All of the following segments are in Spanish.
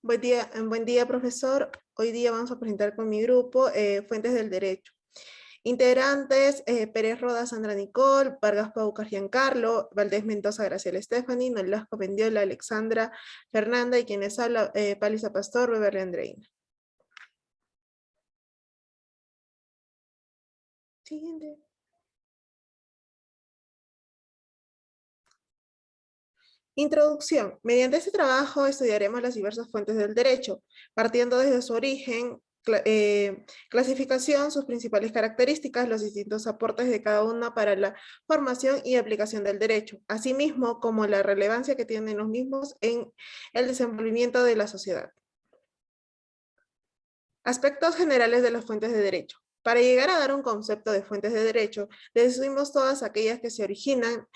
Buen día, profesor. Hoy día vamos a presentar con mi grupo Fuentes del Derecho. Integrantes, Pérez Roda, Sandra Nicole, Vargas Paucar, Giancarlo, Valdés Mendoza, Graciela Stephanie, Nolasco Mendiola, Alexandra Fernanda y quienes habla, Palisa Pastor, Beverly Andreina. Siguiente. Introducción. Mediante este trabajo estudiaremos las diversas fuentes del derecho, partiendo desde su origen, clasificación, sus principales características, los distintos aportes de cada una para la formación y aplicación del derecho, asimismo como la relevancia que tienen los mismos en el desenvolvimiento de la sociedad. Aspectos generales de las fuentes de derecho. Para llegar a dar un concepto de fuentes de derecho, deducimos todas aquellas que se originan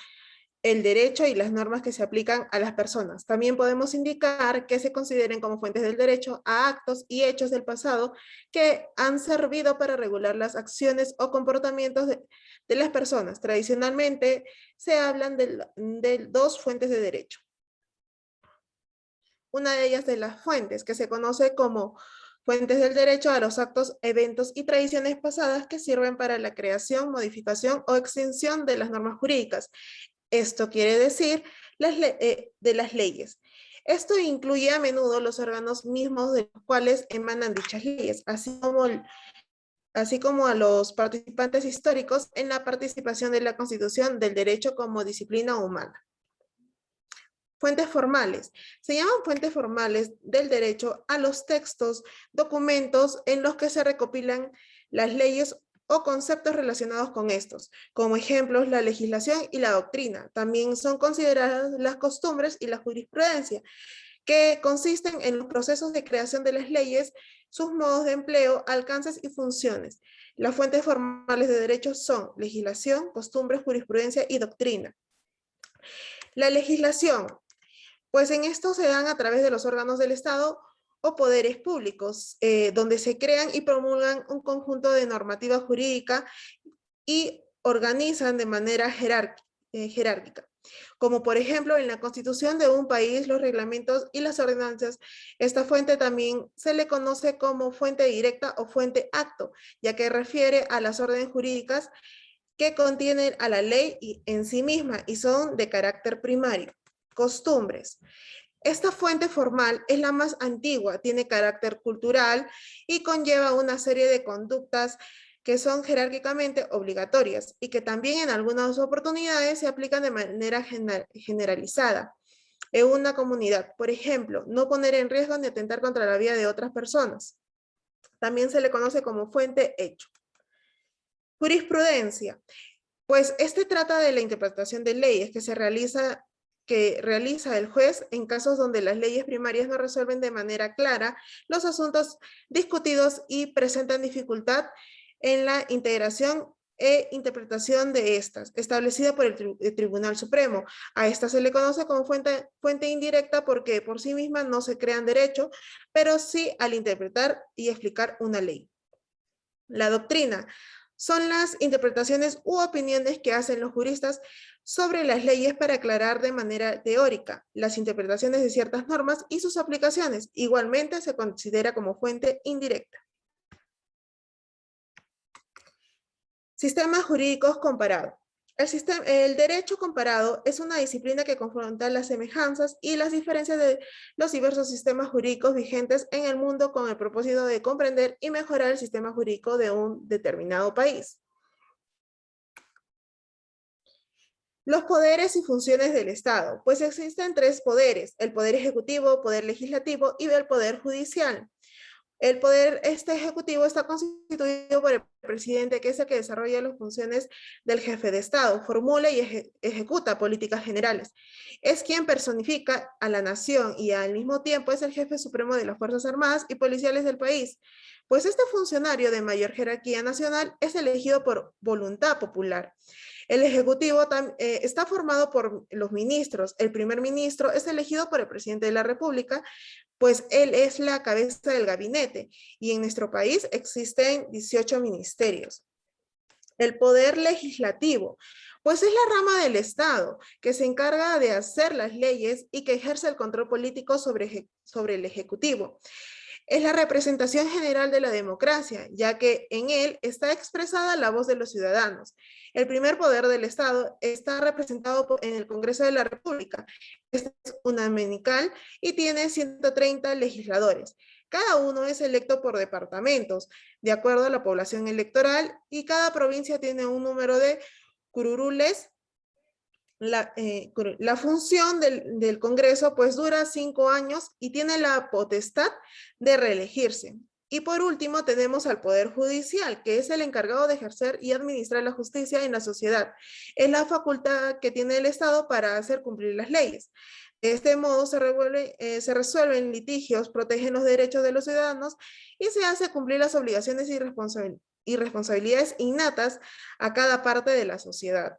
el derecho y las normas que se aplican a las personas. También podemos indicar que se consideren como fuentes del derecho a actos y hechos del pasado que han servido para regular las acciones o comportamientos de las personas. Tradicionalmente se hablan de dos fuentes de derecho. Una de ellas de las fuentes, que se conoce como fuentes del derecho a los actos, eventos y tradiciones pasadas que sirven para la creación, modificación o extinción de las normas jurídicas. Esto quiere decir de las leyes. Esto incluye a menudo los órganos mismos de los cuales emanan dichas leyes, así como a los participantes históricos en la participación de la constitución del derecho como disciplina humana. Fuentes formales. Se llaman fuentes formales del derecho a los textos, documentos en los que se recopilan las leyes o conceptos relacionados con estos, como ejemplos la legislación y la doctrina. También son consideradas las costumbres y la jurisprudencia, que consisten en los procesos de creación de las leyes, sus modos de empleo, alcances y funciones. Las fuentes formales de derecho son legislación, costumbres, jurisprudencia y doctrina. La legislación, pues en esto se dan a través de los órganos del Estado o poderes públicos, donde se crean y promulgan un conjunto de normativa jurídica y organizan de manera jerárquica. Como por ejemplo en la constitución de un país, los reglamentos y las ordenanzas. Esta fuente también se le conoce como fuente directa o fuente acto, ya que refiere a las órdenes jurídicas que contienen a la ley en sí misma y son de carácter primario. Costumbres. Esta fuente formal es la más antigua, tiene carácter cultural y conlleva una serie de conductas que son jerárquicamente obligatorias y que también en algunas oportunidades se aplican de manera generalizada en una comunidad. Por ejemplo, no poner en riesgo ni atentar contra la vida de otras personas. También se le conoce como fuente hecho. Jurisprudencia. Pues este trata de la interpretación de leyes que realiza el juez en casos donde las leyes primarias no resuelven de manera clara los asuntos discutidos y presentan dificultad en la integración e interpretación de estas, establecida por el Tribunal Supremo. A esta se le conoce como fuente indirecta porque por sí misma no se crean derecho, pero sí al interpretar y explicar una ley. La doctrina son las interpretaciones u opiniones que hacen los juristas sobre las leyes para aclarar de manera teórica las interpretaciones de ciertas normas y sus aplicaciones. Igualmente se considera como fuente indirecta. Sistemas jurídicos comparados. El derecho comparado es una disciplina que confronta las semejanzas y las diferencias de los diversos sistemas jurídicos vigentes en el mundo con el propósito de comprender y mejorar el sistema jurídico de un determinado país. Los poderes y funciones del Estado. Pues existen tres poderes: el poder ejecutivo, poder legislativo y el poder judicial. El poder ejecutivo está constituido por el presidente, que es el que desarrolla las funciones del jefe de Estado, formula y ejecuta políticas generales. Es quien personifica a la nación y al mismo tiempo es el jefe supremo de las Fuerzas Armadas y Policiales del país. Pues este funcionario de mayor jerarquía nacional es elegido por voluntad popular. El Ejecutivo está formado por los ministros. El primer ministro es elegido por el presidente de la República, pues él es la cabeza del gabinete y en nuestro país existen 18 ministerios. el poder legislativo, pues es la rama del Estado que se encarga de hacer las leyes y que ejerce el control político sobre el Ejecutivo. Es la representación general de la democracia, ya que en él está expresada la voz de los ciudadanos. El primer poder del Estado está representado en el Congreso de la República. Este es unamenical y tiene 130 legisladores. Cada uno es electo por departamentos, de acuerdo a la población electoral, y cada provincia tiene un número de curules. La función del Congreso pues dura 5 años y tiene la potestad de reelegirse. Y por último tenemos al Poder Judicial, que es el encargado de ejercer y administrar la justicia en la sociedad. Es la facultad que tiene el Estado para hacer cumplir las leyes. De este modo se resuelven litigios, protegen los derechos de los ciudadanos y se hace cumplir las obligaciones y responsabilidades innatas a cada parte de la sociedad.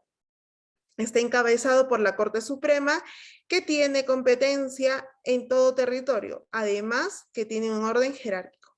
Está encabezado por la Corte Suprema, que tiene competencia en todo territorio, además que tiene un orden jerárquico.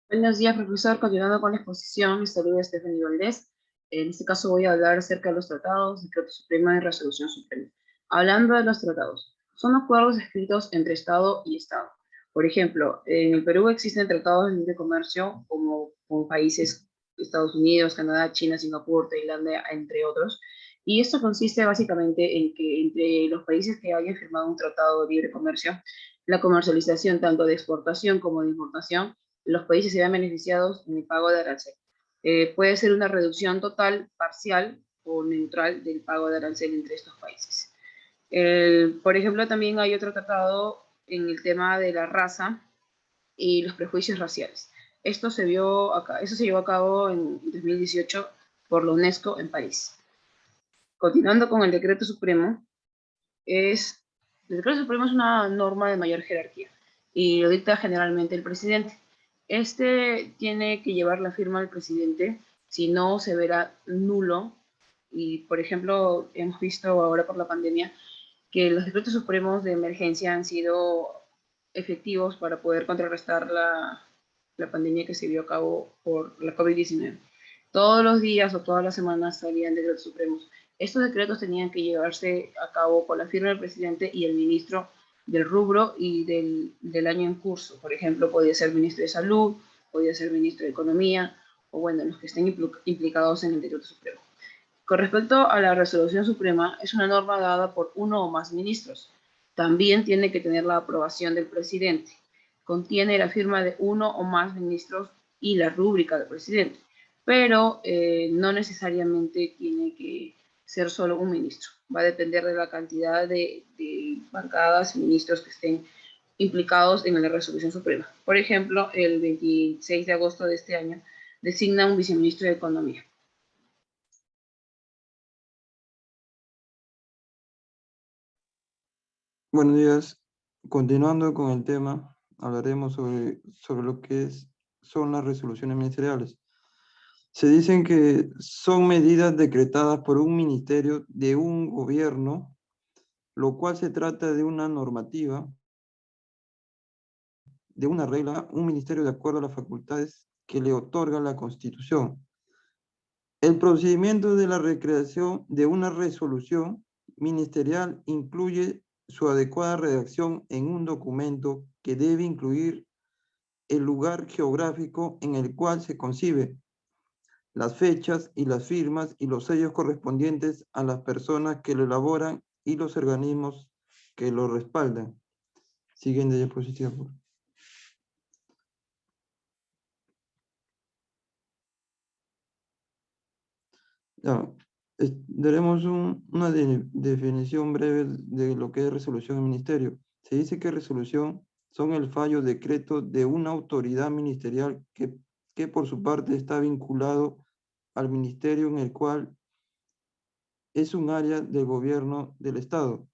Buenos días, profesor. Continuando con la exposición, mi saludo a Stephanie Valdés. En este caso voy a hablar acerca de los tratados, decreto supremo y resolución suprema. Hablando de los tratados, son acuerdos escritos entre Estado y Estado. Por ejemplo, en el Perú existen tratados de libre comercio como con países Estados Unidos, Canadá, China, Singapur, Tailandia, entre otros. Y esto consiste básicamente en que entre los países que hayan firmado un tratado de libre comercio, la comercialización tanto de exportación como de importación, los países se vean beneficiados en el pago de arancel. Puede ser una reducción total, parcial o neutral del pago de arancel entre estos países. Por ejemplo, también hay otro tratado en el tema de la raza y los prejuicios raciales. Eso se llevó a cabo en 2018 por la UNESCO en París. Continuando con el decreto supremo, el decreto supremo es una norma de mayor jerarquía y lo dicta generalmente el presidente. Este tiene que llevar la firma del presidente, si no se verá nulo. Y, por ejemplo, hemos visto ahora por la pandemia que los decretos supremos de emergencia han sido efectivos para poder contrarrestar la pandemia que se vio a cabo por la COVID-19. Todos los días o todas las semanas salían decretos supremos. Estos decretos tenían que llevarse a cabo con la firma del presidente y el ministro del rubro y del año en curso. Por ejemplo, podía ser ministro de Salud, podía ser ministro de Economía, o bueno, los que estén implicados en el decreto supremo. Con respecto a la resolución suprema, es una norma dada por uno o más ministros. También tiene que tener la aprobación del presidente. Contiene la firma de uno o más ministros y la rúbrica del presidente, pero no necesariamente tiene que ser solo un ministro. Va a depender de la cantidad de bancadas y ministros que estén implicados en la resolución suprema. Por ejemplo, el 26 de agosto de este año designa un viceministro de Economía. Buenos días. Continuando con el tema, hablaremos sobre lo que son las resoluciones ministeriales. Se dicen que son medidas decretadas por un ministerio de un gobierno, lo cual se trata de una normativa, de una regla, un ministerio de acuerdo a las facultades que le otorga la Constitución. El procedimiento de la recreación de una resolución ministerial incluye su adecuada redacción en un documento que debe incluir el lugar geográfico en el cual se concibe, las fechas y las firmas y los sellos correspondientes a las personas que lo elaboran y los organismos que lo respaldan. Siguiente diapositiva, por favor. Ya, daremos una definición breve de lo que es resolución del ministerio. Se dice que resolución son el fallo decreto de una autoridad ministerial que por su parte está vinculado al ministerio en el cual es un área del gobierno del Estado.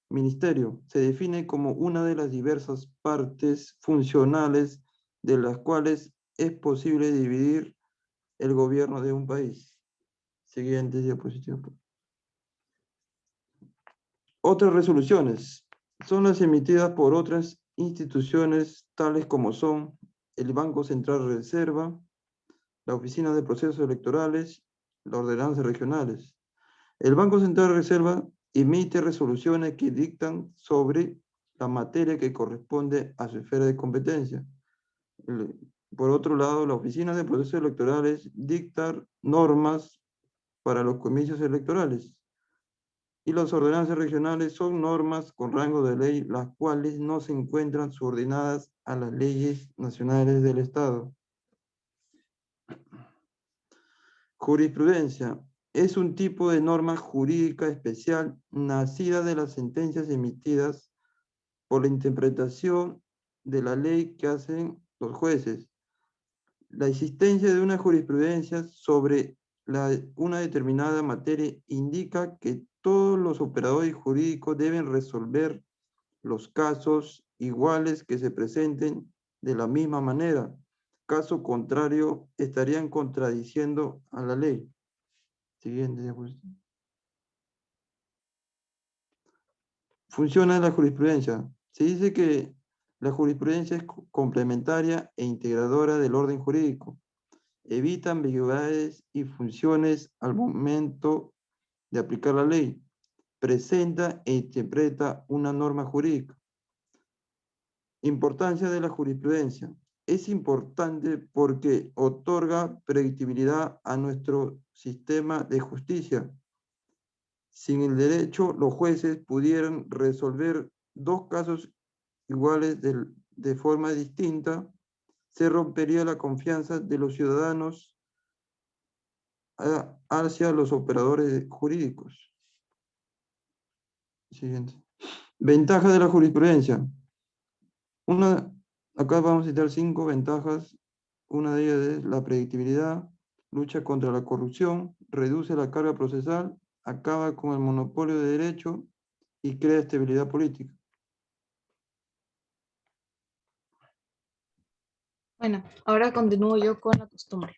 Ministerio se define como una de las diversas partes funcionales de las cuales es posible dividir el gobierno de un país. Siguiente diapositiva. Otras resoluciones son las emitidas por otras instituciones tales como son el Banco Central Reserva, la Oficina de Procesos Electorales, las ordenanzas regionales. El Banco Central Reserva emite resoluciones que dictan sobre la materia que corresponde a su esfera de competencia. Por otro lado, la Oficina de Procesos Electorales dicta normas para los comicios electorales. Y las ordenanzas regionales son normas con rango de ley, las cuales no se encuentran subordinadas a las leyes nacionales del Estado. Jurisprudencia es un tipo de norma jurídica especial nacida de las sentencias emitidas por la interpretación de la ley que hacen los jueces. La existencia de una jurisprudencia sobre una determinada materia indica que todos los operadores jurídicos deben resolver los casos iguales que se presenten de la misma manera. Caso contrario, estarían contradiciendo a la ley. Siguiente diapositiva. Funciona la jurisprudencia. Se dice que la jurisprudencia es complementaria e integradora del orden jurídico. Evita ambigüedades y funciones al momento de aplicar la ley. Presenta e interpreta una norma jurídica. Importancia de la jurisprudencia. Es importante porque otorga predictibilidad a nuestro sistema de justicia. Sin el derecho, los jueces pudieran resolver dos casos iguales de forma distinta. Se rompería la confianza de los ciudadanos hacia los operadores jurídicos. Siguiente. Ventajas de la jurisprudencia. Acá vamos a citar 5 ventajas. Una de ellas es la predictibilidad, lucha contra la corrupción, reduce la carga procesal, acaba con el monopolio de derecho y crea estabilidad política. Bueno, ahora continúo yo con la costumbre.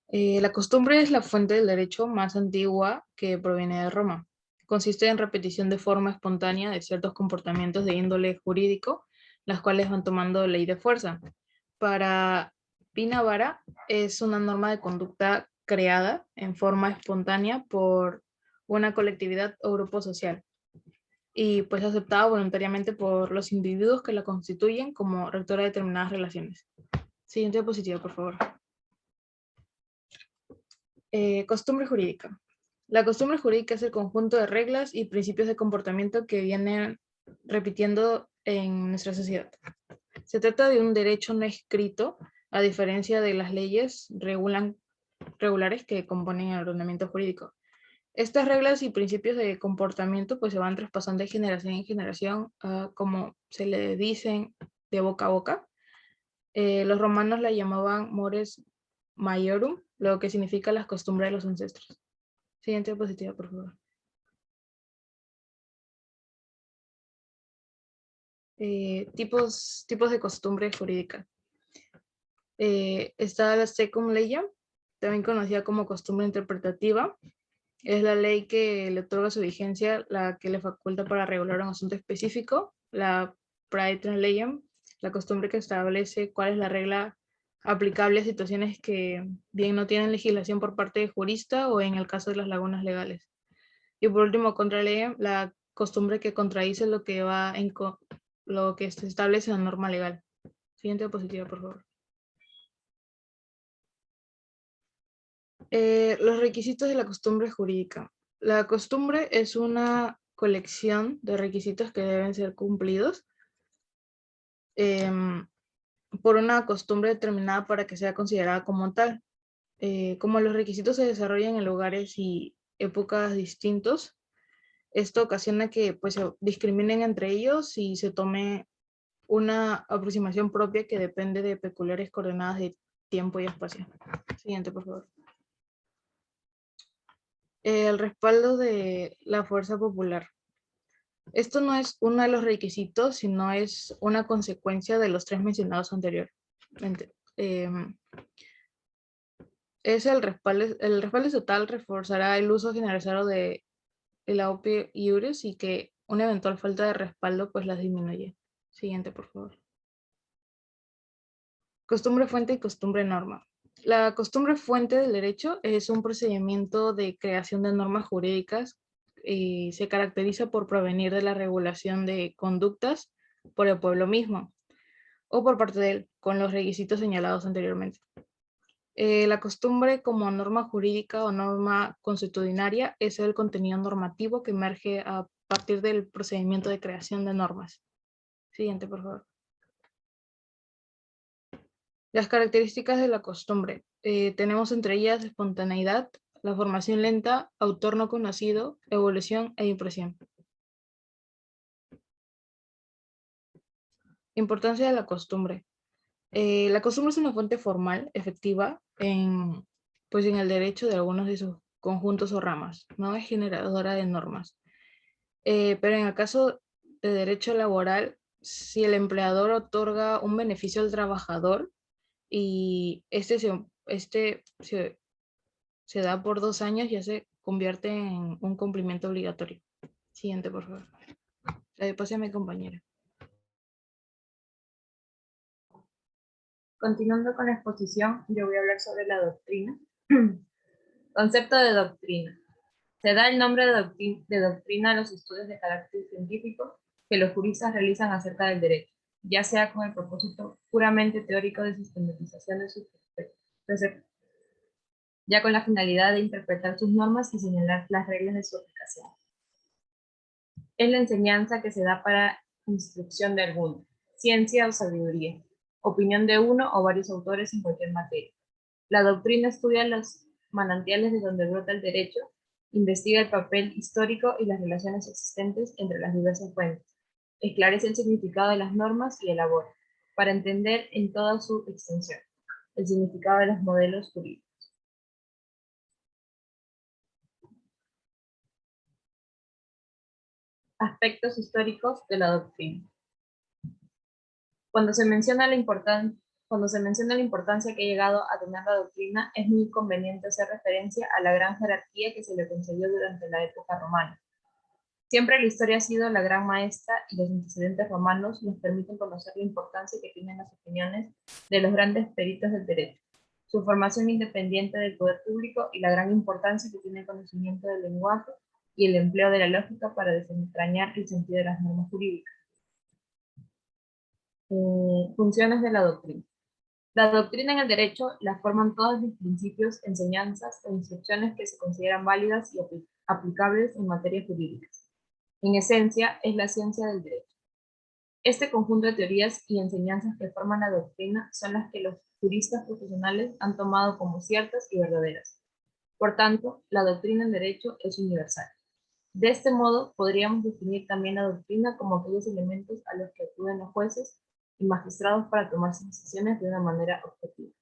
La costumbre es la fuente del derecho más antigua que proviene de Roma. Consiste en repetición de forma espontánea de ciertos comportamientos de índole jurídico, las cuales van tomando ley de fuerza. Para Pina Vara es una norma de conducta creada en forma espontánea por una colectividad o grupo social y pues aceptada voluntariamente por los individuos que la constituyen como rectora de determinadas relaciones. Siguiente diapositiva, por favor. Costumbre jurídica. La costumbre jurídica es el conjunto de reglas y principios de comportamiento que vienen repitiendo en nuestra sociedad. Se trata de un derecho no escrito, a diferencia de las leyes regulares que componen el ordenamiento jurídico. Estas reglas y principios de comportamiento pues se van traspasando de generación en generación, como se le dicen de boca a boca. Los romanos la llamaban mores maiorum, lo que significa las costumbres de los ancestros. Siguiente diapositiva, por favor. Tipos de costumbre jurídica. Está la secum legem, también conocida como costumbre interpretativa. Es la ley que le otorga su vigencia, la que le faculta para regular un asunto específico. La praetor legem, la costumbre que establece cuál es la regla aplicable a situaciones que bien no tienen legislación por parte de jurista o en el caso de las lagunas legales. Y por último, contra legem, la costumbre que contradice lo que lo que se establece en la norma legal. Siguiente diapositiva, por favor. Los requisitos de la costumbre jurídica. La costumbre es una colección de requisitos que deben ser cumplidos por una costumbre determinada para que sea considerada como tal. Como los requisitos se desarrollan en lugares y épocas distintos, esto ocasiona que pues, se discriminen entre ellos y se tome una aproximación propia que depende de peculiares coordenadas de tiempo y espacio. Siguiente, por favor. El respaldo de la fuerza popular. Esto no es uno de los requisitos, sino es una consecuencia de los 3 mencionados anteriormente. El respaldo total reforzará el uso generalizado de la OP iuris y que una eventual falta de respaldo pues las disminuye. Siguiente, por favor. Costumbre fuente y costumbre norma. La costumbre fuente del derecho es un procedimiento de creación de normas jurídicas y se caracteriza por provenir de la regulación de conductas por el pueblo mismo o por parte de él, con los requisitos señalados anteriormente. La costumbre como norma jurídica o norma consuetudinaria es el contenido normativo que emerge a partir del procedimiento de creación de normas. Siguiente, por favor. Las características de la costumbre. Tenemos entre ellas espontaneidad, la formación lenta, autor no conocido, evolución e impresión. Importancia de la costumbre. La costumbre es una fuente formal, efectiva, pues en el derecho de algunos de sus conjuntos o ramas, no es generadora de normas. Pero en el caso de derecho laboral, si el empleador otorga un beneficio al trabajador y este se da por 2 años, ya se convierte en un cumplimiento obligatorio. Siguiente, por favor. Pase a mi compañera. Continuando con la exposición, yo voy a hablar sobre la doctrina. Concepto de doctrina. Se da el nombre de doctrina a los estudios de carácter científico que los juristas realizan acerca del derecho, ya sea con el propósito puramente teórico de sistematización de sus preceptos, ya con la finalidad de interpretar sus normas y señalar las reglas de su aplicación. Es la enseñanza que se da para instrucción de alguno, ciencia o sabiduría, opinión de uno o varios autores en cualquier materia. La doctrina estudia los manantiales de donde brota el derecho, investiga el papel histórico y las relaciones existentes entre las diversas fuentes, esclarece el significado de las normas y elabora, para entender en toda su extensión, el significado de los modelos jurídicos. Aspectos históricos de la doctrina. Cuando se menciona la importancia que ha llegado a tener la doctrina, es muy conveniente hacer referencia a la gran jerarquía que se le concedió durante la época romana. Siempre la historia ha sido la gran maestra y los antecedentes romanos nos permiten conocer la importancia que tienen las opiniones de los grandes peritos del derecho, su formación independiente del poder público y la gran importancia que tiene el conocimiento del lenguaje y el empleo de la lógica para desentrañar el sentido de las normas jurídicas. Funciones de la doctrina. La doctrina en el derecho la forman todos los principios, enseñanzas e instrucciones que se consideran válidas y aplicables en materia jurídica. En esencia, es la ciencia del derecho. Este conjunto de teorías y enseñanzas que forman la doctrina son las que los juristas profesionales han tomado como ciertas y verdaderas. Por tanto, la doctrina en derecho es universal. De este modo, podríamos definir también la doctrina como aquellos elementos a los que acuden los jueces y magistrados para tomar sus decisiones de una manera objetiva.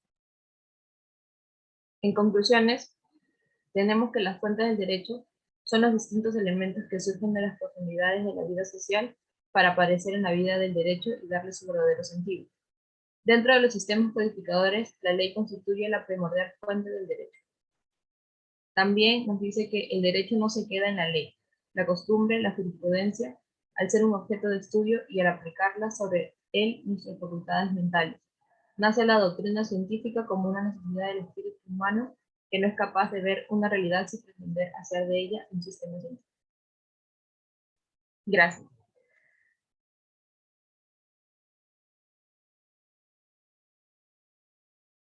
En conclusiones, tenemos que las fuentes del derecho son los distintos elementos que surgen de las profundidades de la vida social para aparecer en la vida del derecho y darle su verdadero sentido. Dentro de los sistemas codificadores, la ley constituye la primordial fuente del derecho. También nos dice que el derecho no se queda en la ley, la costumbre, la jurisprudencia, al ser un objeto de estudio y al aplicarla sobre él nuestras facultades mentales. Nace la doctrina científica como una necesidad del espíritu humano que no es capaz de ver una realidad sin pretender hacer de ella un sistema científico. Gracias.